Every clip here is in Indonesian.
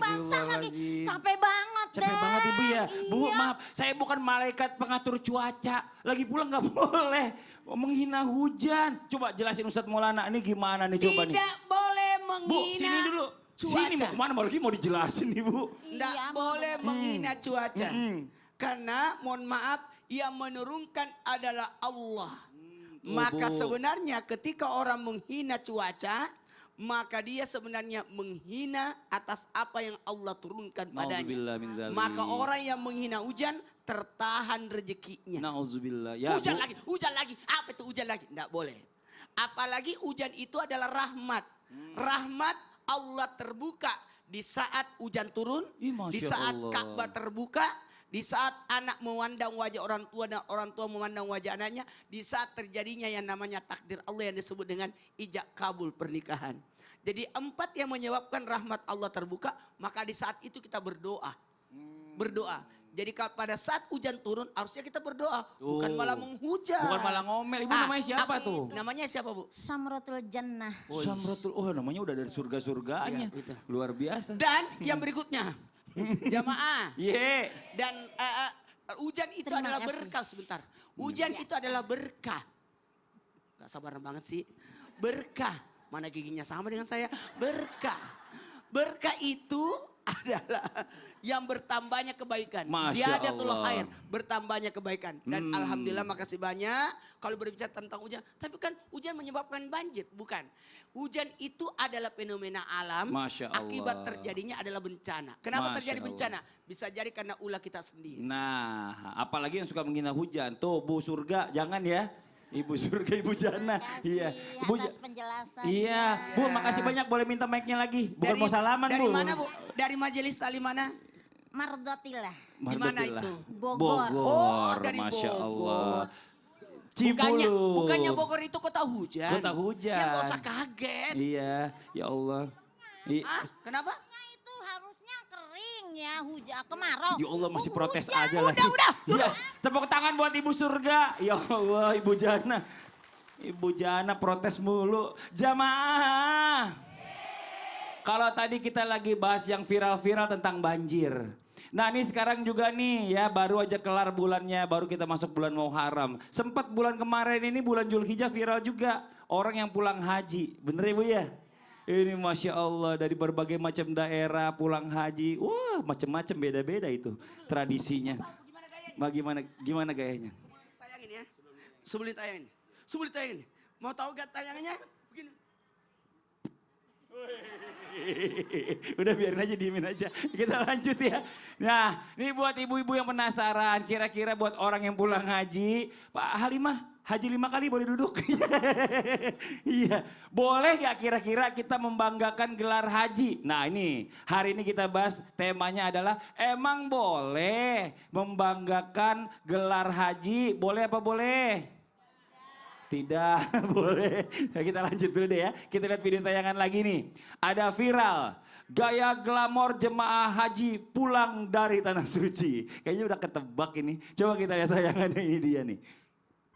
basah lagi. Astagfirullahaladzim. Capek banget deh. Capek banget Ibu ya. Bu Iya. maaf, saya bukan malaikat pengatur cuaca. Lagi pula nggak boleh menghina hujan. Coba jelasin Ustadz Maulana ini gimana nih coba nih. Tidak boleh Bu menghina sini dulu. cuaca. Sini mau kemana lagi mau dijelasin nih Bu. Tidak Iya, boleh menghina cuaca. Mm-mm. Karena mohon maaf yang menurunkan adalah Allah. Maka Bu. sebenarnya ketika orang menghina cuaca, maka dia sebenarnya menghina atas apa yang Allah turunkan padanya. Nauzubillah min zalik. Maka orang yang menghina hujan tertahan rezekinya. Nauzubillah. Ya, Hujan Bu. lagi, hujan lagi. Apa itu hujan lagi? Tidak boleh. Apalagi hujan itu adalah rahmat. Rahmat Allah terbuka di saat hujan turun, Ih, Masya di saat Allah. Ka'bah terbuka, di saat anak memandang wajah orang tua dan orang tua memandang wajah anaknya, di saat terjadinya yang namanya takdir Allah yang disebut dengan ijab kabul pernikahan. Jadi 4 yang menyebabkan rahmat Allah terbuka, maka di saat itu kita berdoa. Berdoa. Jadi pada saat hujan turun harusnya kita berdoa, bukan Tuh. malah menghujat. Bukan malah ngomel. Ibu namanya siapa tuh? Namanya siapa Bu? Samratul Jannah. Samratul. Oh namanya udah dari surga-surganya. Iya, betul. Luar biasa. Dan yang berikutnya, jamaah. Ye. Dan hujan itu Terima adalah kasih. berkah sebentar. Hujan itu adalah berkah. Gak sabar banget sih. Berkah. Mana giginya sama dengan saya? Berkah. Berkah itu adalah yang bertambahnya kebaikan. Masya Ziyadatul Allah. khair, bertambahnya kebaikan. Dan alhamdulillah makasih banyak kalau berbicara tentang hujan. Tapi kan hujan menyebabkan banjir, bukan. Hujan itu adalah fenomena alam. Masya Allah. Akibat terjadinya adalah bencana. Kenapa Masya terjadi Allah. bencana? Bisa jadi karena ulah kita sendiri. Nah, apalagi yang suka menghina hujan. Tuh, Bu surga, jangan ya. Ibu surga, Ibu jannah. Iya. Bu, atas penjelasan. iya. Bu, makasih banyak. Boleh minta mic-nya lagi. Bukan mau salaman, dari Bu. mana Bu? Dari majelis tali mana? Mardotilah. Di mana Mardotillah. itu? Bogor. Oh, dari Masya Bogor. Allah. Bukannya, Cibulu. bukannya Bogor itu kota hujan. Kota hujan. Ya gak usah kaget. Iya, ya Allah. Ah, kenapa? Itu harusnya kering ya, hujan kemarau. Ya Allah masih protes Hujan. aja lagi. udah. Ya, tepuk tangan buat Ibu surga. Ya Allah, Ibu Jana. Ibu Jana protes mulu. Jamaah. Kalau tadi kita lagi bahas yang viral-viral tentang banjir. Nah ini sekarang juga nih ya baru aja kelar bulannya, baru kita masuk bulan Muharram. Sempat bulan kemarin ini bulan Zulhijjah viral juga. Orang yang pulang haji, bener ya Bu ya? Ini Masya Allah dari berbagai macam daerah pulang haji. Wah macam-macam beda-beda itu tradisinya. Gimana gayanya? Tayangin ya. Sebelum tayangin. Sebelum tayangin. Mau tahu gak tayangannya? Begini. Udah biarin aja, diemin aja. Kita lanjut ya. Nah, ini buat ibu-ibu yang penasaran, kira-kira buat orang yang pulang haji, Pak Halimah, haji 5 kali boleh duduk? Iya, boleh gak kira-kira kita membanggakan gelar haji? Nah ini, hari ini kita bahas temanya adalah emang boleh membanggakan gelar haji, boleh apa boleh? Tidak boleh. Nah, kita lanjut dulu deh ya. Kita lihat video tayangan lagi nih. Ada viral. Gaya glamor jemaah haji pulang dari Tanah Suci. Kayaknya udah ketebak ini. Coba kita lihat tayangannya, ini dia nih.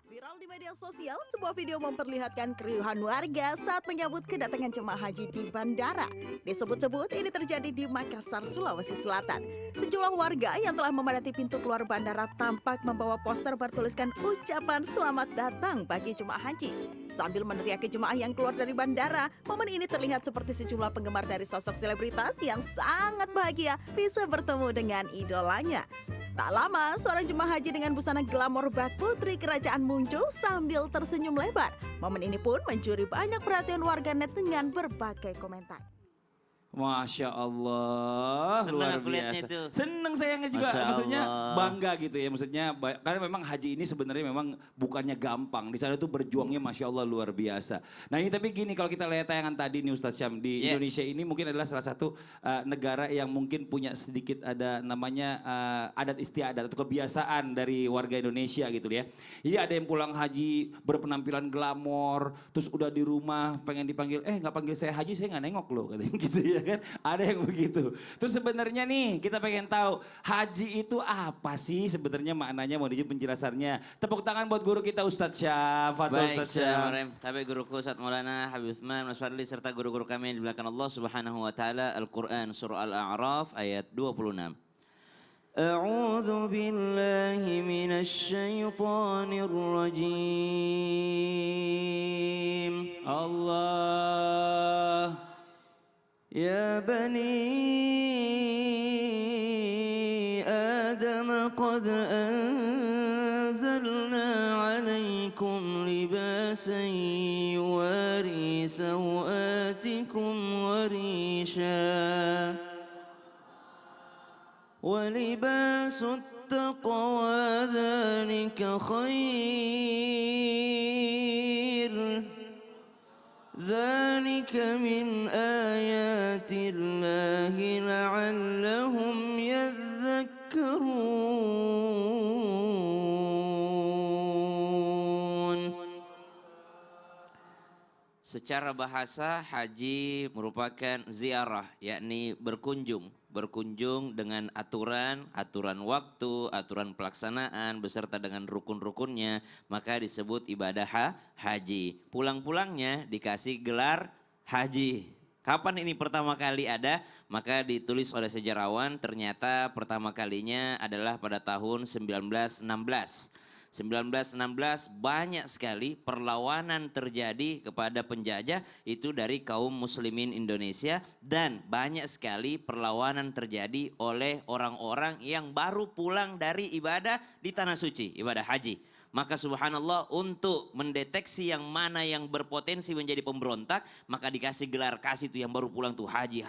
Viral di media sosial, sebuah video memperlihatkan keriuhan warga saat menyambut kedatangan jemaah haji di bandara. Disebut-sebut ini terjadi di Makassar, Sulawesi Selatan. Sejumlah warga yang telah memadati pintu keluar bandara tampak membawa poster bertuliskan ucapan selamat datang bagi jemaah haji. Sambil meneriaki jemaah yang keluar dari bandara, momen ini terlihat seperti sejumlah penggemar dari sosok selebritas yang sangat bahagia bisa bertemu dengan idolanya. Tak lama, seorang jemaah haji dengan busana glamor bak putri kerajaan muncul sambil tersenyum lebar. Momen ini pun mencuri banyak perhatian warganet dengan berbagai komentar. Masya Allah, Seneng luar aku liatnya biasa. itu. Seneng sayangnya juga, Masya maksudnya Allah. bangga gitu ya. Maksudnya karena memang haji ini sebenarnya memang bukannya gampang. Di sana tuh berjuangnya Masya Allah luar biasa. Nah ini tapi gini, kalau kita lihat tayangan tadi nih Ustadz Syam, di Yeah. Indonesia ini mungkin adalah salah satu negara yang mungkin punya sedikit ada namanya adat istiadat atau kebiasaan dari warga Indonesia gitu ya. Jadi ada yang pulang haji berpenampilan glamor, terus udah di rumah pengen dipanggil, nggak panggil saya haji, saya nggak nengok loh katanya gitu ya. kan? Ada yang begitu. Terus sebenarnya nih kita pengen tahu haji itu apa sih sebenarnya maknanya, mau dijawab penjelasannya. Tepuk tangan buat guru kita Ustadz Syam. Fadol Baik, Ustadz Syam. tapi guruku Ustadz Maulana Habib Utsman Mas Fadli serta guru-guru kami yang dimuliakan Allah Subhanahu wa taala. Al-Qur'an surah Al-A'raf ayat 26. A'udzu billahi minasy syaithanir rajim. Allah. Ya bani Adam qad anzalna 'alaikum libasan yuwari sawatikum wa risha ولباس التقوى ذلك خير ذلك من آيات الله لعلهم يذكرون. Secara bahasa haji merupakan ziarah, yakni berkunjung dengan aturan waktu, aturan pelaksanaan beserta dengan rukun-rukunnya, maka disebut ibadah haji. Pulang-pulangnya dikasih gelar haji. Kapan ini pertama kali ada? Maka ditulis oleh sejarawan, ternyata pertama kalinya adalah pada tahun 1916. 1916 banyak sekali perlawanan terjadi kepada penjajah itu dari kaum muslimin Indonesia, dan banyak sekali perlawanan terjadi oleh orang-orang yang baru pulang dari ibadah di tanah suci, ibadah haji. Maka subhanallah, untuk mendeteksi yang mana yang berpotensi menjadi pemberontak, maka dikasih gelar, kasih tuh yang baru pulang tuh haji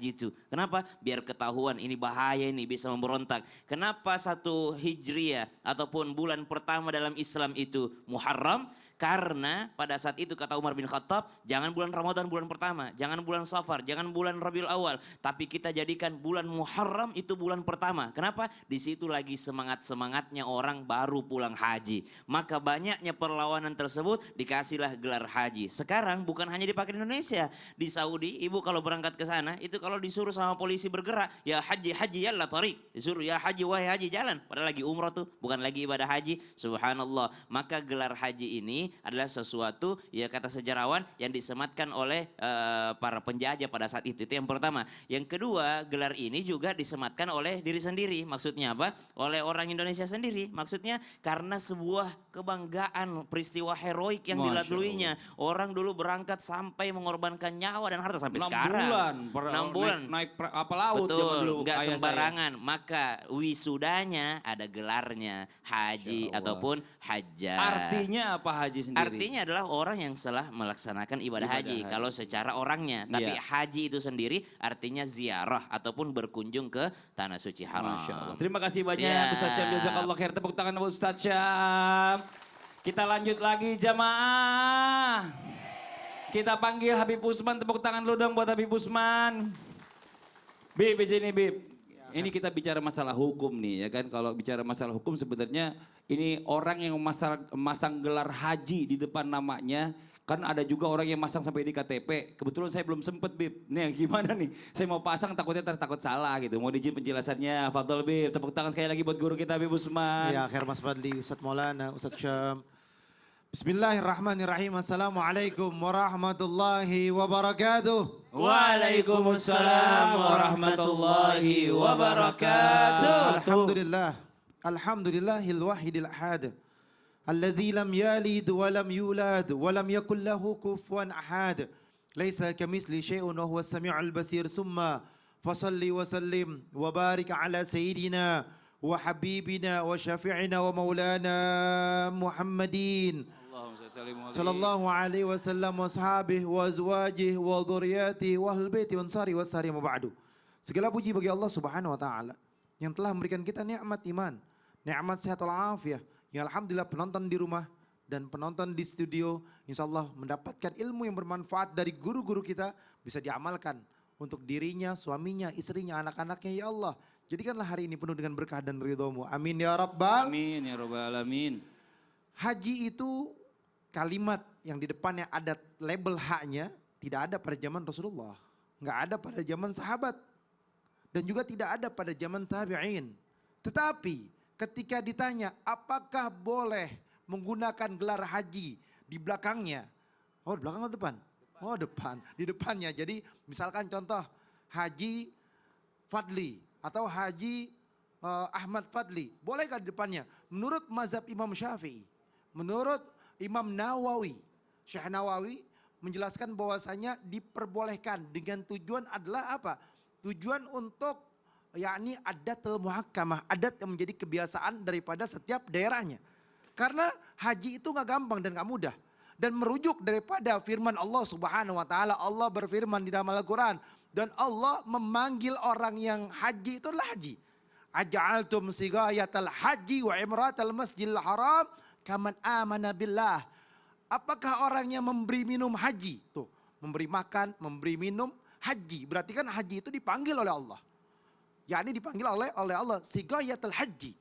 itu. Kenapa? Biar ketahuan ini bahaya, ini bisa memberontak. Kenapa 1 Hijriah ataupun bulan pertama dalam Islam itu Muharram? Karena pada saat itu kata Umar bin Khattab, jangan bulan Ramadan bulan pertama, jangan bulan Safar, jangan bulan Rabiul Awal, tapi kita jadikan bulan Muharram itu bulan pertama. Kenapa? Di situ lagi semangat-semangatnya orang baru pulang haji. Maka banyaknya perlawanan tersebut dikasihlah gelar haji. Sekarang bukan hanya dipakai di Indonesia, di Saudi ibu kalau berangkat ke sana itu kalau disuruh sama polisi bergerak, ya haji yalla tariq, disuruh ya haji wahai haji jalan, padahal lagi umroh tuh, bukan lagi ibadah haji. Subhanallah. Maka gelar haji ini adalah sesuatu, ya kata sejarawan, yang disematkan oleh para penjajah pada saat itu. Itu yang pertama. Yang kedua, gelar ini juga disematkan oleh diri sendiri. Maksudnya apa? Oleh orang Indonesia sendiri. Maksudnya karena sebuah kebanggaan, peristiwa heroik yang dilaluinya. Orang dulu berangkat sampai mengorbankan nyawa dan harta sampai 6 sekarang. 6 bulan. Naik apa laut. Betul, nggak sembarangan. Maka wisudanya ada gelarnya, haji ataupun hajjah. Artinya apa haji sendiri? Artinya adalah orang yang telah melaksanakan ibadah haji. Kalau secara orangnya. Tapi haji itu sendiri artinya ziarah ataupun berkunjung ke tanah suci haram. Masya Allah. Terima kasih banyak Ustadz Syam. Jazakallah khair. Tepuk tangan buat Ustadz Syam. Kita lanjut lagi jamaah. Kita panggil Habib Utsman. Tepuk tangan lu dong buat Habib Utsman. Bib, di sini Bib. Ini kita bicara masalah hukum nih ya kan. Kalau bicara masalah hukum sebenarnya ini orang yang masang gelar haji di depan namanya. Kan ada juga orang yang masang sampai di KTP. Kebetulan saya belum sempet Bib. Nih gimana nih? Saya mau pasang takutnya takut salah gitu. Mau dijin penjelasannya. Fadol Bib. Tepuk tangan sekali lagi buat guru kita Habib Utsman. Ya khair Mas Fadli, Ustadz Maulana, Ustadz Syam. Bismillahirrahmanirrahim. Assalamualaikum warahmatullahi wabarakatuh. Waalaikumsalam warahmatullahi wabarakatuh. Alhamdulillah. Alhamdulillahil wahidil ahad. Alladzi lam yalid wa lam yulad wa lam yakul lahu kufuwan ahad. Laisa kamitsli syai'un wa huwas samiul basir. Summa fasalli wa sallim wa barik ala sayyidina wa habibina wa syafi'ina wa maulana Muhammadin sallallahu alaihi wasallam wa ashabihi wa azwajihi wa dhurriyyatihi wa ahlil baiti wa ansari wa sari ma ba'du. Segala puji bagi Allah Subhanahu wa taala yang telah memberikan kita nikmat iman, nikmat sehat walafiat. Yang alhamdulillah penonton di rumah dan penonton di studio insyaallah mendapatkan ilmu yang bermanfaat dari guru-guru kita, bisa diamalkan untuk dirinya, suaminya, istrinya, anak-anaknya ya Allah. Jadikanlah hari ini penuh dengan berkah dan ridho-Mu. Amin ya rabbal. Amin ya rabbal alamin. Haji itu kalimat yang di depannya ada label haknya, tidak ada pada zaman Rasulullah nggak ada pada zaman sahabat. Dan juga tidak ada pada zaman tabi'in. Tetapi ketika ditanya apakah boleh menggunakan gelar haji di belakangnya. Oh di belakang atau depan? Oh depan, di depannya. Jadi misalkan contoh Haji Fadli atau Haji Ahmad Fadli. Bolehkah di depannya? Menurut mazhab Imam Syafi'i, menurut Imam Nawawi, Syekh Nawawi menjelaskan bahwasanya diperbolehkan dengan tujuan adalah apa? Tujuan untuk yakni adatul muhakkamah, adat yang menjadi kebiasaan daripada setiap daerahnya. Karena haji itu gak gampang dan gak mudah. Dan merujuk daripada firman Allah Subhanahu wa taala, Allah berfirman di dalam Al-Qur'an dan Allah memanggil orang yang haji itu adalah haji. Aja'altum sigayatal haji wa imratal masjidil haram kaman amana billah. Apakah orang yang memberi minum haji? Tuh, memberi makan, memberi minum haji. Berarti kan haji itu dipanggil oleh Allah. Yakni dipanggil oleh Allah, sigayatul haji.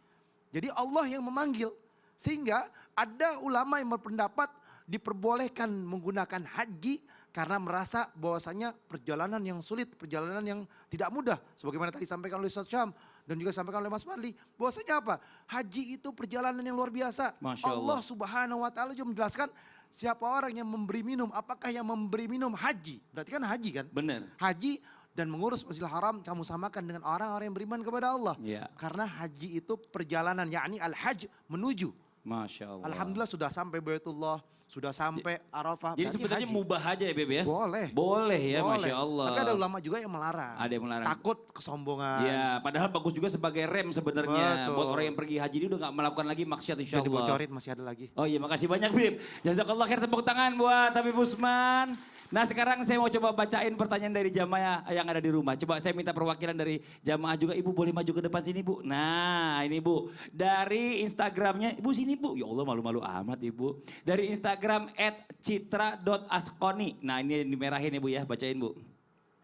Jadi Allah yang memanggil. Sehingga ada ulama yang berpendapat diperbolehkan menggunakan haji karena merasa bahwasanya perjalanan yang sulit, perjalanan yang tidak mudah. Sebagaimana tadi disampaikan oleh Ustaz Syam dan juga disampaikan oleh Mas Fadli. Bahwasanya apa? Haji itu perjalanan yang luar biasa. Masya Allah. Allah Subhanahu wa taala juga menjelaskan siapa orang yang memberi minum, apakah yang memberi minum haji? Berarti kan haji kan? Benar. Haji dan mengurus Masjidil Haram kamu samakan dengan orang-orang yang beriman kepada Allah. Iya. Karena haji itu perjalanan, yakni al-hajj menuju. Masya Allah. Alhamdulillah sudah sampai Baitullah, sudah sampai Arafah. Jadi berarti sebenarnya haji. mubah aja ya Beb ya? Boleh. Boleh ya, Boleh. Masya Allah. Tapi ada ulama juga yang melarang. Ada yang melarang. Takut kesombongan. Ya, padahal bagus juga sebagai rem sebenarnya. Betul. Buat orang yang pergi haji ini udah gak melakukan lagi maksiat insya Jadi Allah. bocorin masih ada lagi. Oh iya, makasih banyak Bib. Jazakallah khair, tepuk tangan buat Habib Usman. Nah sekarang saya mau coba bacain pertanyaan dari jamaah yang ada di rumah. Coba saya minta perwakilan dari jamaah juga. Ibu boleh maju ke depan sini Bu. Nah ini Bu. Dari Instagramnya, Ibu sini Bu. Ya Allah malu-malu amat Ibu. Dari Instagram @citra.asqoni. Nah ini dimerahin ya Bu ya, bacain Bu.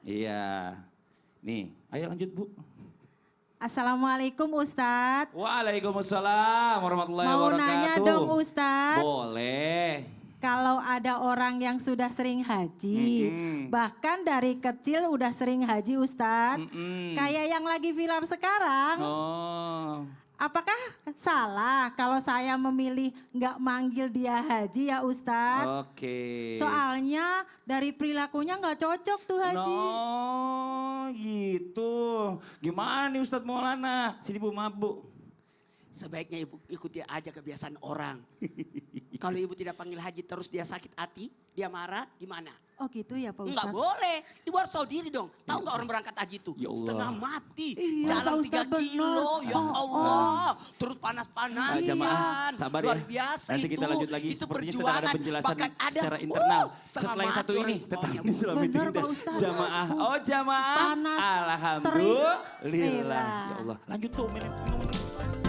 Iya. Nih, ayo lanjut Bu. Assalamualaikum Ustadz. Waalaikumsalam warahmatullahi Mau wabarakatuh. nanya dong Ustadz. Boleh. Kalau ada orang yang sudah sering haji, bahkan dari kecil udah sering haji Ustadz. Kayak yang lagi viral sekarang. Oh. Apakah salah kalau saya memilih nggak manggil dia haji ya Ustadz? Oke. Soalnya dari perilakunya nggak cocok tuh haji. No, gitu. Gimana nih Ustadz Maulana? Sini Bu, maaf Bu. Sebaiknya ibu ikuti aja kebiasaan orang. Kalau ibu tidak panggil haji terus dia sakit hati, dia marah, gimana? Oh gitu ya Pak Enggak Ustadz? boleh, ibu harus tahu diri dong. Tahu nggak orang berangkat haji itu? Ya Allah. Setengah mati, Iya, jalan Pak 3 Ustadz, benar. kilo, ya Oh, Allah. Terus panas-panasan, Jamaah, sabar luar ya. biasa Nanti itu. kita lanjut lagi. Itu Sepertinya sedang perjuangan, ada penjelasan bahkan ada, secara internal. setengah Setelah yang mati satu orang ini, itu. tetap Oh, ya di Islam Benar, Meeting Pak dan Ustadz. jamaah. Oh jamaah. Panas, Alhamdulillah. terik. Ya Allah. Lanjut tuh minum.